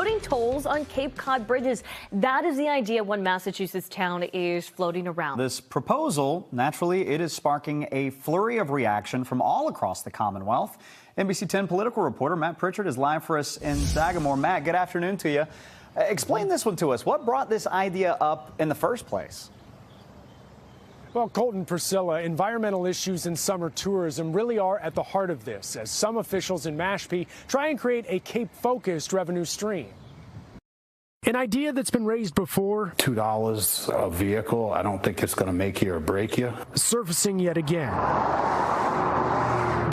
putting tolls on Cape Cod bridges. That is the idea one Massachusetts town is floating around. This proposal, naturally, it is sparking a flurry of reaction from all across the Commonwealth. NBC 10 political reporter Matt Pritchard is live for us in Sagamore. Matt, good afternoon to you. Explain this one to us. What brought this idea up in the first place? Well, Colton, Priscilla, environmental issues and summer tourism really are at the heart of this, as some officials in Mashpee try and create a Cape-focused revenue stream. An idea that's been raised before. $2 a vehicle, I don't think it's going to make you or break you. Surfacing yet again.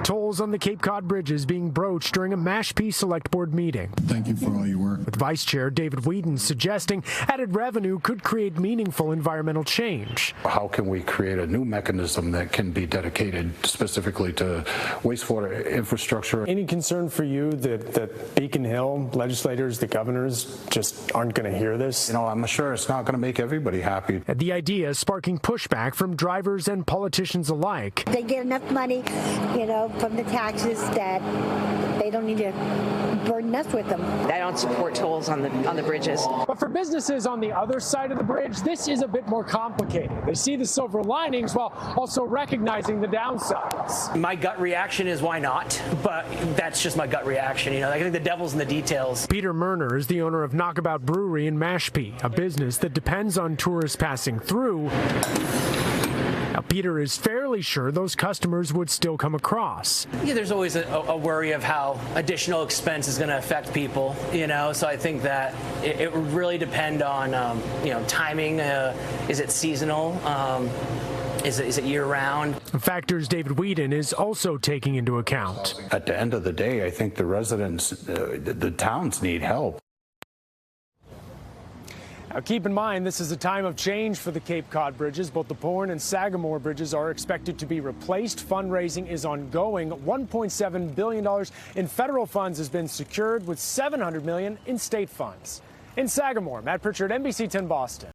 Tolls on the Cape Cod bridges being broached during a Mashpee Select Board meeting. Thank you for all your work. With Vice Chair David Whedon suggesting added revenue could create meaningful environmental change. How can we create a new mechanism that can be dedicated specifically to wastewater infrastructure? Any concern for you that Beacon Hill legislators, the governors, just aren't going to hear this? You know, I'm sure it's not going to make everybody happy. The idea sparking pushback from drivers and politicians alike. They get enough money, you know, from the taxes that they don't need to burden us with them. I don't support tolls on the bridges. But for businesses on the other side of the bridge, this is a bit more complicated. They see the silver linings while also recognizing the downsides. My gut reaction is why not? But that's just my gut reaction. You know, I think the devil's in the details. Peter Murner is the owner of Knockabout Brewery in Mashpee, a business that depends on tourists passing through. Now, Peter is fairly sure those customers would still come across. Yeah, there's always a worry of how additional expense is going to affect people, you know, so I think that it would really depend on, you know, timing. Is it seasonal? Is it year-round? Factors David Whedon is also taking into account. At the end of the day, I think the residents, the towns need help. Now, keep in mind, this is a time of change for the Cape Cod bridges. Both the Bourne and Sagamore bridges are expected to be replaced. Fundraising is ongoing. $1.7 billion in federal funds has been secured, with $700 million in state funds. In Sagamore, Matt Pritchard, NBC 10 Boston.